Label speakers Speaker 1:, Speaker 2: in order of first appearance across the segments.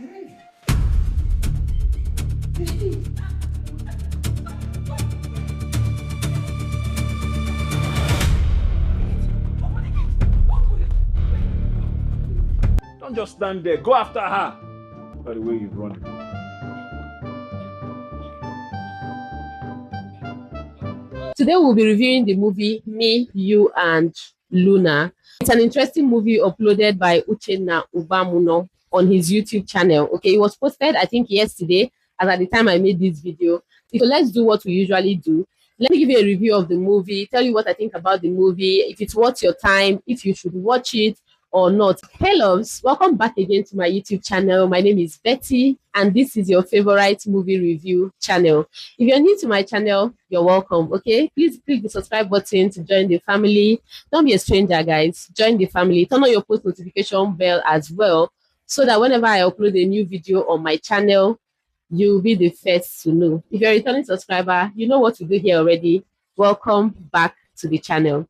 Speaker 1: Don't just stand there. Go after her. By the way you run.
Speaker 2: Today we'll be reviewing the movie Me, You and Luna. It's an interesting movie uploaded by Uchenna Ubamuno on his YouTube channel. Okay, it was posted I think yesterday, as at the time I made this video. So let's do what we usually do. Let me give you a review of the movie, tell you what I think about the movie, if it's worth your time, if you should watch it or not. Hey loves, welcome back again to my YouTube channel. My name is Betty and this is your favorite movie review channel. If you're new to my channel, you're welcome. Okay, please click the subscribe button to join the family. Don't be a stranger, guys. Join the family. Turn on your post notification bell as well, so that whenever I upload a new video on my channel, you'll be the first to know. If you're a returning subscriber, you know what to do here already. Welcome back to the channel.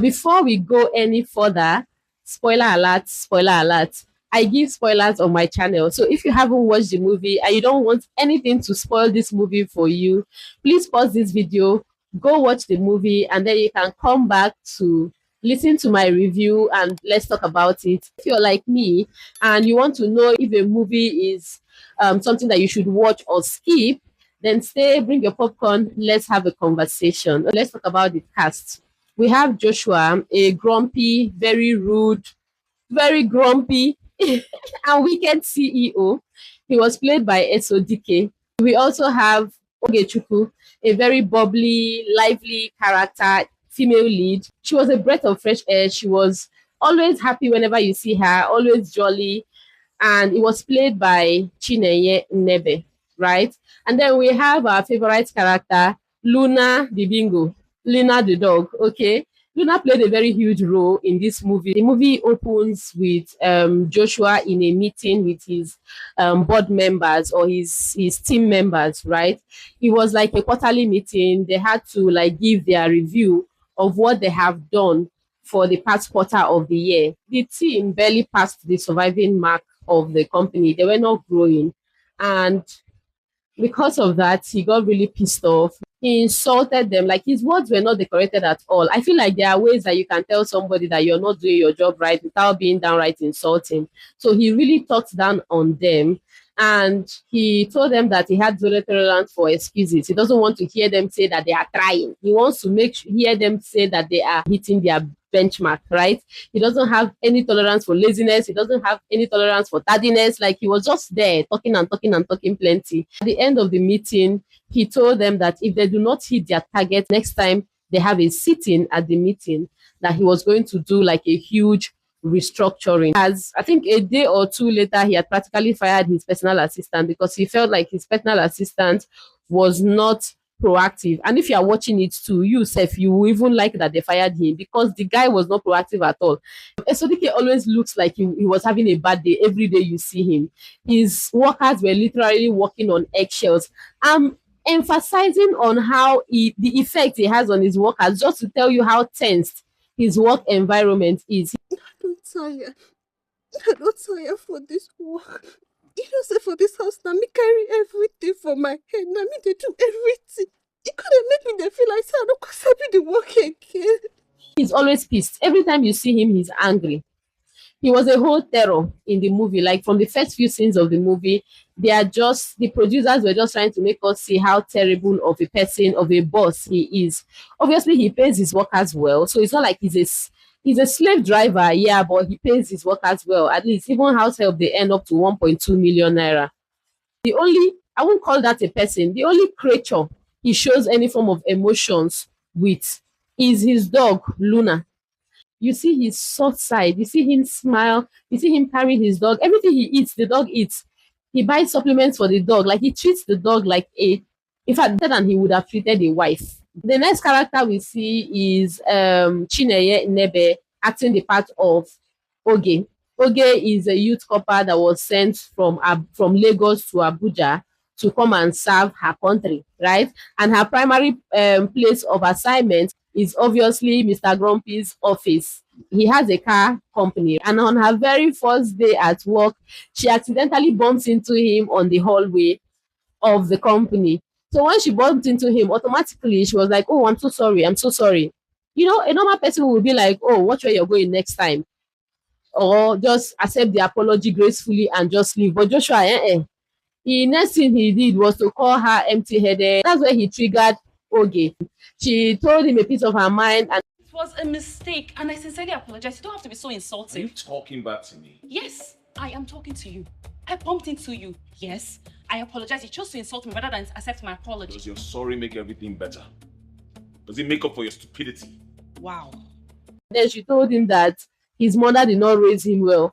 Speaker 2: Before we go any further, spoiler alert, spoiler alert. I give spoilers on my channel. So if you haven't watched the movie and you don't want anything to spoil this movie for you, please pause this video, go watch the movie, and then you can come back to listen to my review and let's talk about it. If you're like me and you want to know if a movie is something that you should watch or skip, then stay, bring your popcorn, let's have a conversation. Let's talk about the cast. We have Joshua, a grumpy, very rude, very grumpy and wicked CEO. He was played by Esodike. We also have Ogechuku, a very bubbly, lively character, female lead. She was a breath of fresh air. She was always happy whenever you see her, always jolly. And it was played by Chinenye Nebe, right? And then we have our favorite character, Luna the Bingo. Luna the dog, okay? Luna played a very huge role in this movie. The movie opens with Joshua in a meeting with his board members or his team members, right? It was like a quarterly meeting. They had to like give their review of what they have done for the past quarter of the year. The team barely passed the surviving mark of the company. They were not growing. And because of that, he got really pissed off. He insulted them. Like, his words were not decorated at all. I feel like there are ways that you can tell somebody that you're not doing your job right without being downright insulting. So he really talked down on them. And he told them that he had zero tolerance for excuses. He doesn't want to hear them say that they are trying. He wants to hear them say that they are hitting their benchmark, right? He doesn't have any tolerance for laziness. He doesn't have any tolerance for tardiness. Like, he was just there talking and talking and talking plenty. At the end of the meeting, he told them that if they do not hit their target next time they have a sitting at the meeting, that he was going to do like a huge restructuring. As I think a day or two later, he had practically fired his personal assistant because he felt like his personal assistant was not proactive. And if you are watching it too, you self, you will even like that they fired him because the guy was not proactive at all. Esodike always looks like he was having a bad day every day you see him. His workers were literally walking on eggshells. Emphasizing on how the effect he has on his workers, just to tell you how tense his work environment is.
Speaker 3: I don't tire. I don't tire for this work. You know, say for this house, now me carry everything for my head. Now me they do everything. It could have made me they feel like, say, I don't cause the work again.
Speaker 2: He's always pissed. Every time you see him, he's angry. He was a whole terror in the movie. Like, from the first few scenes of the movie, the producers were just trying to make us see how terrible of a person, of a boss he is. Obviously, he pays his workers well. So it's not like he's a slave driver, yeah, but he pays his workers well. At least, even house help, they end up to 1.2 million naira. I won't call that a person. The only creature he shows any form of emotions with is his dog, Luna. You see his soft side. You see him smile. You see him carry his dog. Everything he eats, the dog eats. He buys supplements for the dog. Like, he treats the dog like in fact, better than he would have treated a wife. The next character we see is Chinenye Nebe, acting the part of Oge. Oge is a youth corper that was sent from Lagos to Abuja to come and serve her country, right? And her primary place of assignment is obviously Mr. Grumpy's office. He has a car company, and on her very first day at work, she accidentally bumps into him on the hallway of the company. So when she bumped into him, automatically she was like, "Oh, I'm so sorry. I'm so sorry." You know, a normal person will be like, "Oh, watch where you're going next time," or just accept the apology gracefully and just leave. But Joshua, the next thing he did was to call her empty-headed. That's where he triggered Oge. She told him a piece of her mind, and
Speaker 4: It was a mistake, and I sincerely apologize. You don't have to be so
Speaker 1: Are you
Speaker 4: insulting.
Speaker 1: talking back to me?
Speaker 4: Yes, I am talking to you. I bumped into you. Yes, I apologize. You chose to insult me rather than accept my apology.
Speaker 1: Does your sorry make everything better? Does it make up for your stupidity?
Speaker 4: Wow.
Speaker 2: then she told him that his mother did not raise him well,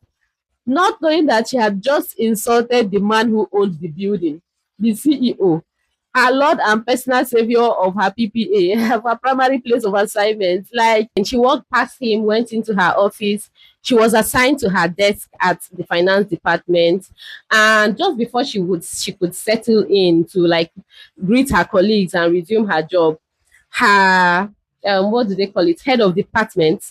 Speaker 2: not knowing that she had just insulted the man who owned the building, the CEO, her Lord and personal savior of her PPA, of her primary place of assignment. Like, and she walked past him, went into her office. She was assigned to her desk at the finance department, and just before she could settle in to like greet her colleagues and resume her job, her what do they call it, head of department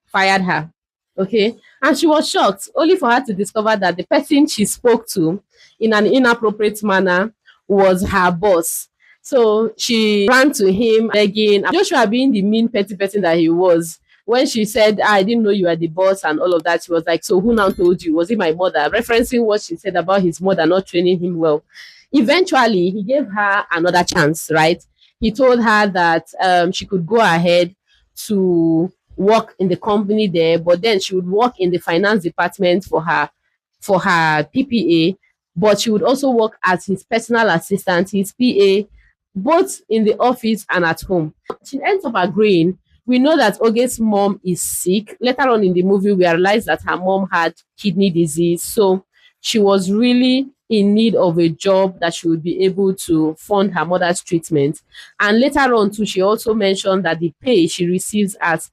Speaker 2: fired her. Okay. And she was shocked, only for her to discover that the person she spoke to in an inappropriate manner was her boss. So she ran to him begging. Joshua, being the mean, petty person that he was, when she said, I didn't know you were the boss and all of that, she was like, so who now told you? Was it my mother? Referencing what she said about his mother not training him well. Eventually, he gave her another chance, right? He told her that she could go ahead to work in the company there, but then she would work in the finance department for her PPA, but she would also work as his personal assistant, his PA, both in the office and at home. She ends up agreeing. We know that Oge's mom is sick. Later on in the movie, we realized that her mom had kidney disease. So she was really in need of a job that she would be able to fund her mother's treatment. And later on, too, she also mentioned that the pay she receives as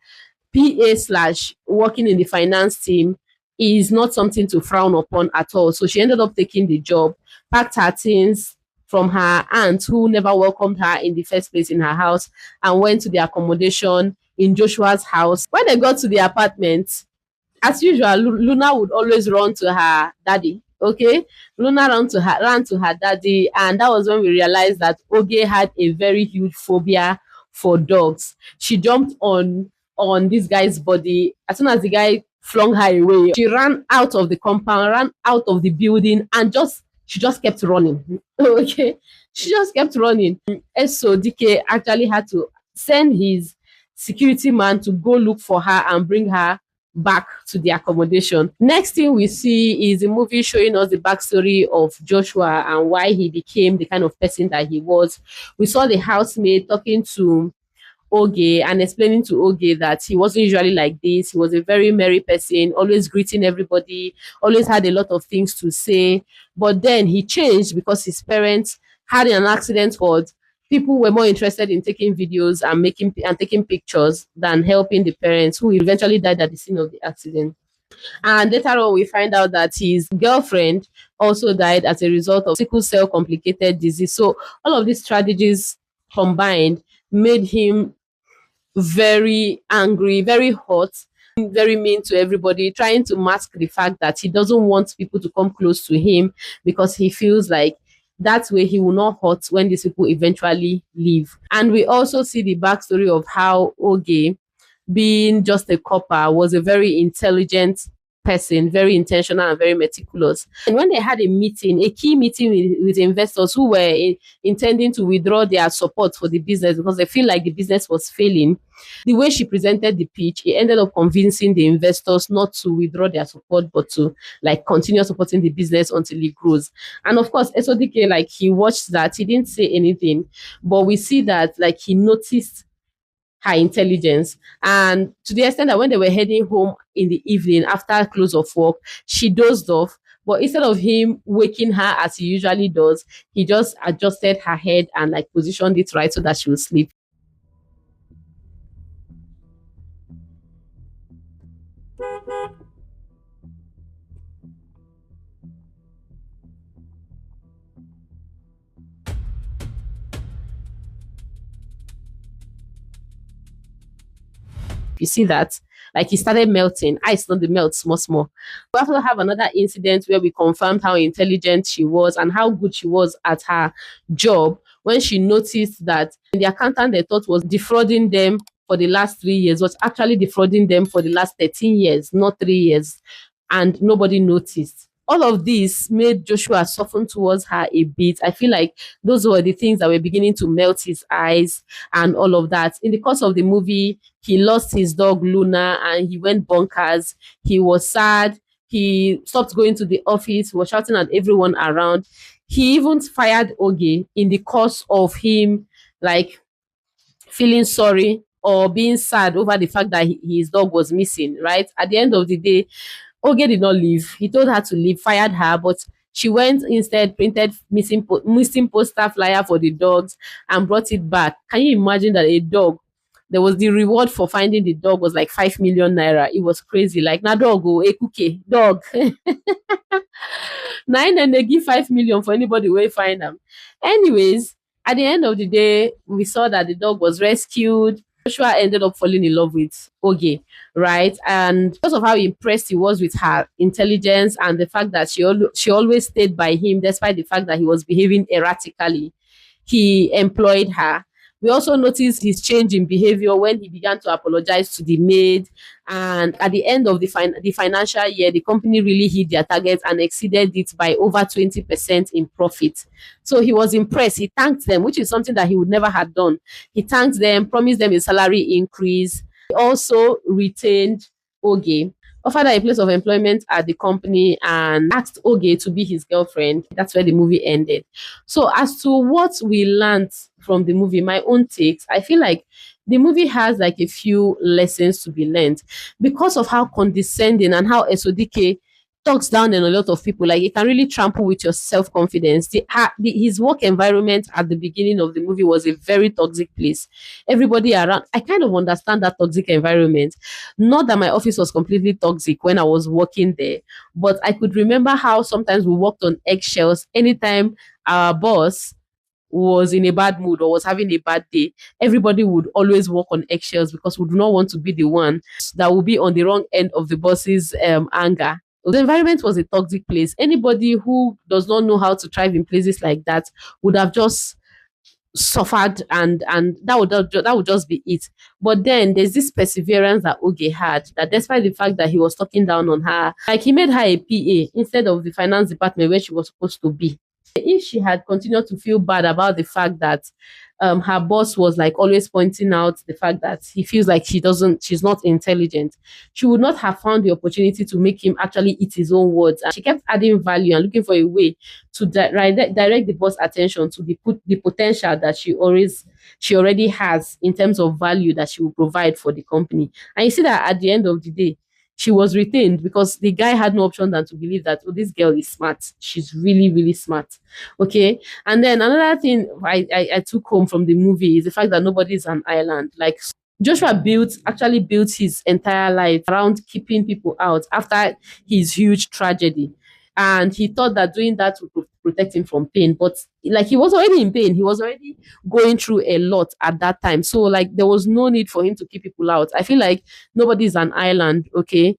Speaker 2: PA slash working in the finance team is not something to frown upon at all. So she ended up taking the job, packed her things from her aunt who never welcomed her in the first place in her house, and went to the accommodation in Joshua's house. When they got to the apartment, as usual, Luna would always run to her daddy. Okay, Luna ran to her daddy, and that was when we realized that Oge had a very huge phobia for dogs. She jumped on this guy's body. As soon as the guy flung her away, she ran out of the compound, ran out of the building, and she just kept running. Okay, she just kept running. So DK actually had to send his security man to go look for her and bring her back to the accommodation. Next thing we see is a movie showing us the backstory of Joshua and why he became the kind of person that he was. We saw the housemaid talking to Oge and explaining to Oge that he wasn't usually like this. He was a very merry person, always greeting everybody, always had a lot of things to say. But then he changed because his parents had an accident. What people were more interested in taking videos and taking pictures than helping the parents, who eventually died at the scene of the accident. And later on, we find out that his girlfriend also died as a result of sickle cell complicated disease. So all of these strategies combined made him very angry, very hot, very mean to everybody, trying to mask the fact that he doesn't want people to come close to him because he feels like that way he will not hurt when these people eventually leave. And we also see the backstory of how Oge, being just a copper, was a very intelligent person, very intentional and very meticulous. And when they had a key meeting with investors who were intending to withdraw their support for the business because they feel like the business was failing, the way she presented the pitch, it ended up convincing the investors not to withdraw their support, but to like continue supporting the business until it grows. And of course, SODK, like he watched that, he didn't say anything, but we see that like he noticed her intelligence, and to the extent that when they were heading home in the evening after close of work, she dozed off. But instead of him waking her as he usually does, he just adjusted her head and like positioned it right so that she would sleep. You see that? Like he started melting. Ice not the melt, small, small. We also have another incident where we confirmed how intelligent she was and how good she was at her job when she noticed that the accountant they thought was defrauding them for the last 3 years was actually defrauding them for the last 13 years, not 3 years. And nobody noticed. All of this made Joshua soften towards her a bit. I feel like those were the things that were beginning to melt his eyes and all of that. In the course of the movie, he lost his dog Luna and he went bonkers. He was sad. He stopped going to the office. He was shouting at everyone around. He even fired Oge in the course of him like feeling sorry or being sad over the fact that his dog was missing, right? At the end of the day, Oge did not leave. He told her to leave, fired her, but she went instead, printed missing poster flyer for the dogs and brought it back. Can you imagine that a dog? There was the reward for finding the dog was like 5 million naira. It was crazy. Like, na dog, a cookie, dog. Nine and they give 5 million for anybody who find them. Anyways, at the end of the day, we saw that the dog was rescued. Joshua ended up falling in love with Oge, right? And because of how impressed he was with her intelligence and the fact that she always stayed by him despite the fact that he was behaving erratically, he employed her. We also noticed his change in behavior when he began to apologize to the maid. And at the end of the financial year, the company really hit their targets and exceeded it by over 20% in profit. So he was impressed. He thanked them, which is something that he would never have done. He thanked them, promised them a salary increase. He also retained Oge, offered her a place of employment at the company, and asked Oge to be his girlfriend. That's where the movie ended. So as to what we learned from the movie, my own takes, I feel like the movie has like a few lessons to be learned because of how condescending and how Esodike talks down on a lot of people. Like it can really trample with your self-confidence. His work environment at the beginning of the movie was a very toxic place. Everybody around, I kind of understand that toxic environment. Not that my office was completely toxic when I was working there, but I could remember how sometimes we walked on eggshells anytime our boss was in a bad mood or was having a bad day. Everybody would always walk on eggshells because we do not want to be the one that will be on the wrong end of the boss's anger. The environment was a toxic place. Anybody who does not know how to thrive in places like that would have just suffered, and that would just be it. But then there's this perseverance that Oge had, that despite the fact that he was talking down on her, like he made her a PA instead of the finance department where she was supposed to be. If she had continued to feel bad about the fact that her boss was like always pointing out the fact that he feels like she's not intelligent, she would not have found the opportunity to make him actually eat his own words. And she kept adding value and looking for a way to direct the boss attention to the potential that she already has in terms of value that she will provide for the company. And you see that at the end of the day, she was retained because the guy had no option than to believe that, oh, this girl is smart. She's really, really smart. Okay. And then another thing I took home from the movie is the fact that nobody is an island. Like Joshua actually built his entire life around keeping people out after his huge tragedy. And he thought that doing that would protect him from pain. But like he was already in pain. He was already going through a lot at that time. So like there was no need for him to keep people out. I feel like nobody is an island, okay?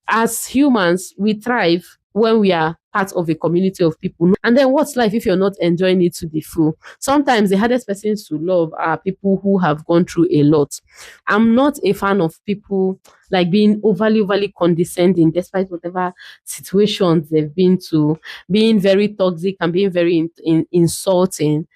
Speaker 2: As humans, we thrive when we are part of a community of people. And then what's life if you're not enjoying it to the full? Sometimes the hardest persons to love are people who have gone through a lot. I'm not a fan of people like being overly condescending despite whatever situations they've been to, being very toxic and being very insulting.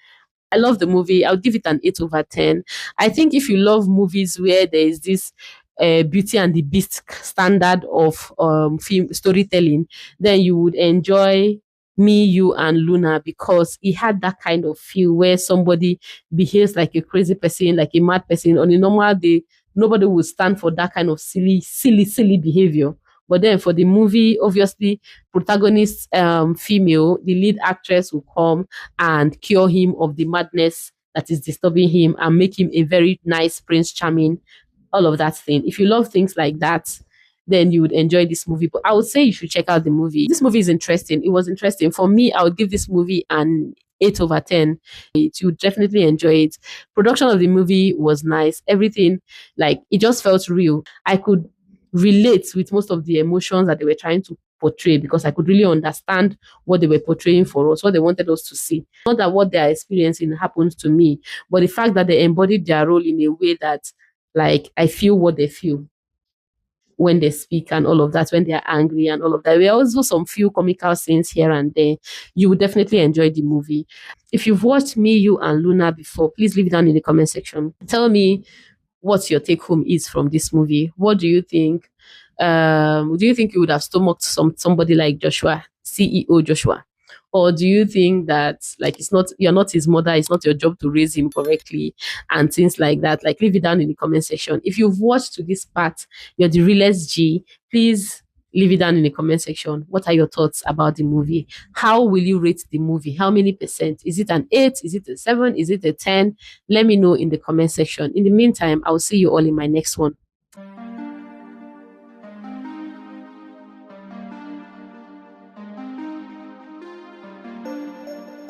Speaker 2: I love the movie. I'll give it an 8 over 10. I think if you love movies where there is this Beauty and the Beast standard of film storytelling, then you would enjoy Me, You, and Luna because it had that kind of feel where somebody behaves like a crazy person, like a mad person. On a normal day, nobody would stand for that kind of silly behavior. But then for the movie, obviously, protagonist female, the lead actress will come and cure him of the madness that is disturbing him and make him a very nice Prince Charming, all of that thing. If you love things like that, then you would enjoy this movie. But I would say you should check out the movie. This movie is interesting. It was interesting. For me, I would give this movie an 8 over 10. You definitely enjoy it. Production of the movie was nice. Everything, like, it just felt real. I could relate with most of the emotions that they were trying to portray because I could really understand what they were portraying for us, what they wanted us to see. Not that what they are experiencing happened to me, but the fact that they embodied their role in a way that, like, I feel what they feel when they speak and all of that, when they are angry and all of that. There are also some few comical scenes here and there. You would definitely enjoy the movie. If you've watched Me, You, and Luna before, please leave it down in the comment section. Tell me what your take home is from this movie. What do you think? Do you think you would have stomached somebody like Joshua, CEO Joshua? Or do you think that, like, you're not his mother, it's not your job to raise him correctly and things like that? Like, leave it down in the comment section. If you've watched to this part, you're the realest G, please leave it down in the comment section. What are your thoughts about the movie? How will you rate the movie? How many percent? Is it an 8? Is it a 7? Is it a 10? Let me know in the comment section. In the meantime, I'll see you all in my next one.